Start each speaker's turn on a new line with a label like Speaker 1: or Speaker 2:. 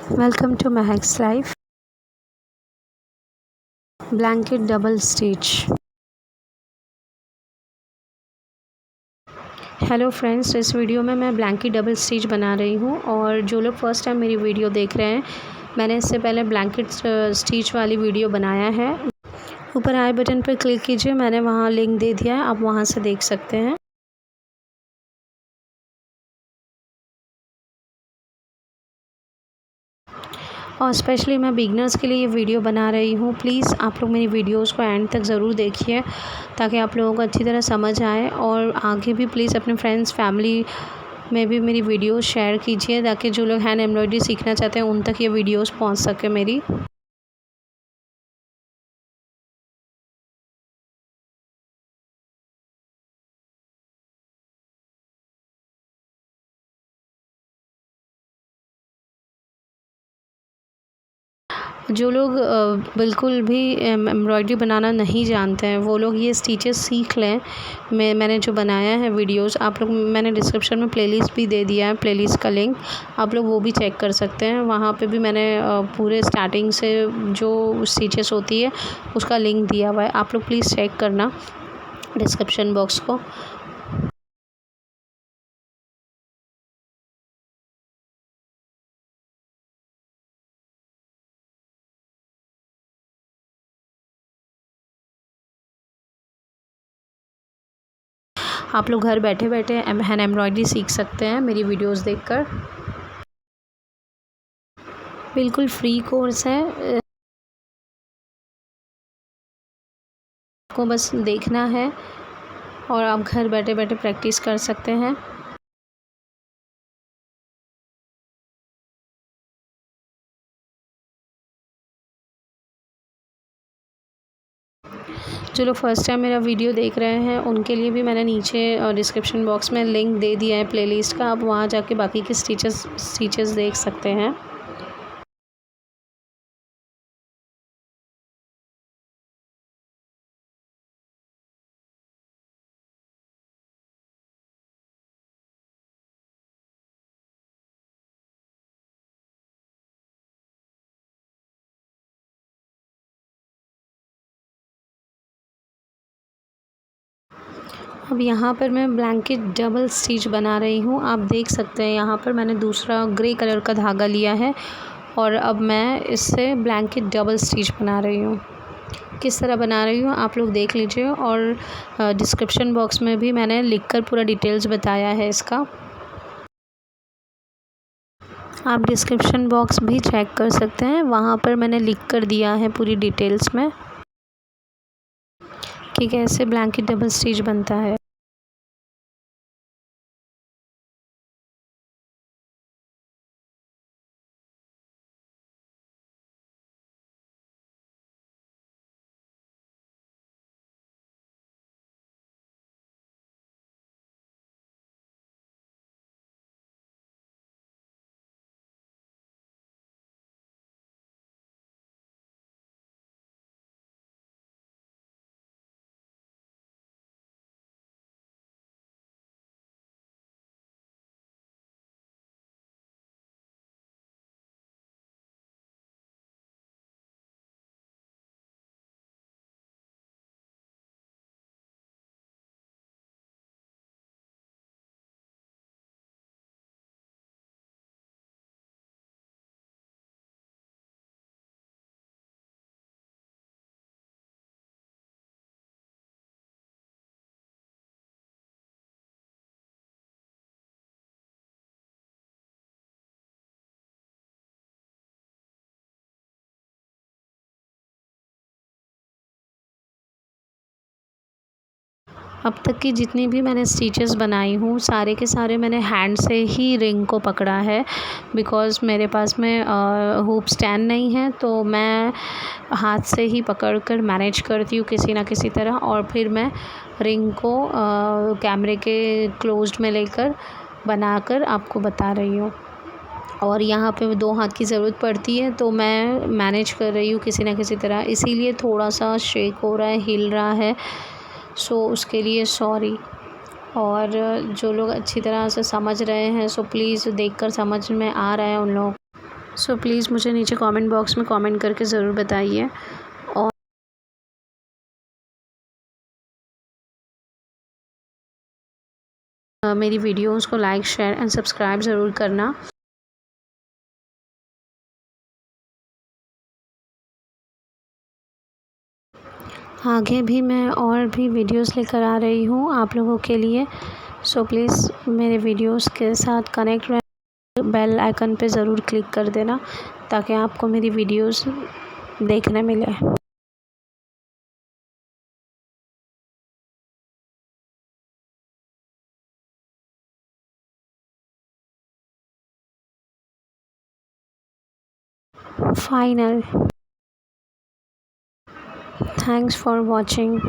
Speaker 1: Welcome to Mahek's Life. Blanket double stitch. Hello friends, इस video में मैं blanket double stitch बना रही हूँ। और जो लोग फर्स्ट टाइम मेरी वीडियो देख रहे हैं, मैंने इससे पहले ब्लैंकेट स्टिच वाली वीडियो बनाया है। ऊपर आई बटन पर क्लिक कीजिए, मैंने वहाँ लिंक दे दिया है, आप वहाँ से देख सकते हैं। और स्पेशली मैं बिगनर्स के लिए ये वीडियो बना रही हूँ। प्लीज़ आप लोग मेरी वीडियोस को एंड तक ज़रूर देखिए ताकि आप लोगों को अच्छी तरह समझ आए। और आगे भी प्लीज़ अपने फ्रेंड्स फैमिली में भी मेरी वीडियोस शेयर कीजिए ताकि जो लोग हैंड एम्ब्रॉयडरी सीखना चाहते हैं उन तक ये वीडियोस पहुँच सके मेरी। जो लोग बिल्कुल भी एम्ब्रॉयडरी बनाना नहीं जानते हैं वो लोग ये स्टिचेस सीख लें। मैंने जो बनाया है वीडियोस, आप लोग, मैंने डिस्क्रिप्शन में प्लेलिस्ट भी दे दिया है, प्लेलिस्ट का लिंक आप लोग वो भी चेक कर सकते हैं। वहाँ पे भी मैंने पूरे स्टार्टिंग से जो स्टिचेस होती है उसका लिंक दिया हुआ है, आप लोग प्लीज़ चेक करना डिस्क्रिप्शन बॉक्स को। आप लोग घर बैठे बैठे हैंड एम्ब्रॉयडरी सीख सकते हैं मेरी वीडियोस देखकर। बिल्कुल फ्री कोर्स है, आपको बस देखना है और आप घर बैठे बैठे प्रैक्टिस कर सकते हैं। जो लोग फर्स्ट टाइम मेरा वीडियो देख रहे हैं उनके लिए भी मैंने नीचे डिस्क्रिप्शन बॉक्स में लिंक दे दिया है प्लेलिस्ट का, आप वहाँ जाके बाकी के स्टिचेस देख सकते हैं। अब यहाँ पर मैं ब्लैंकेट डबल स्टिच बना रही हूँ। आप देख सकते हैं यहाँ पर मैंने दूसरा ग्रे कलर का धागा लिया है और अब मैं इससे ब्लैंकेट डबल स्टिच बना रही हूँ। किस तरह बना रही हूँ आप लोग देख लीजिए। और डिस्क्रिप्शन बॉक्स में भी मैंने लिखकर पूरा डिटेल्स बताया है इसका, आप डिस्क्रिप्शन बॉक्स भी चेक कर सकते हैं, वहाँ पर मैंने लिख कर दिया है पूरी डिटेल्स में कि कैसे ब्लैंकेट डबल स्टिच बनता है। अब तक की जितनी भी मैंने स्टिचेस बनाई हूँ सारे के सारे मैंने हैंड से ही रिंग को पकड़ा है, बिकॉज़ मेरे पास में हुप स्टैंड नहीं है, तो मैं हाथ से ही पकड़ कर मैनेज करती हूँ किसी ना किसी तरह। और फिर मैं रिंग को कैमरे के क्लोज्ड में लेकर बनाकर आपको बता रही हूँ। और यहाँ पे 2 हाथ की ज़रूरत पड़ती है, तो मैं मैनेज कर रही हूँ किसी ना किसी तरह, इसीलिए थोड़ा सा शेक हो रहा है, हिल रहा है, सो उसके लिए सॉरी। और जो लोग अच्छी तरह से समझ रहे हैं सो प्लीज़ देखकर समझ में आ रहा है उन लोगों सो प्लीज़ मुझे नीचे कमेंट बॉक्स में कमेंट करके ज़रूर बताइए। और मेरी वीडियोज़ को लाइक, शेयर एंड सब्सक्राइब ज़रूर करना। आगे भी मैं और भी वीडियोस लेकर आ रही हूँ आप लोगों के लिए। सो प्लीज़ मेरे वीडियोस के साथ कनेक्ट रह, बेल आइकन पे ज़रूर क्लिक कर देना ताकि आपको मेरी वीडियोस देखने मिले। फाइनल। Thanks for watching.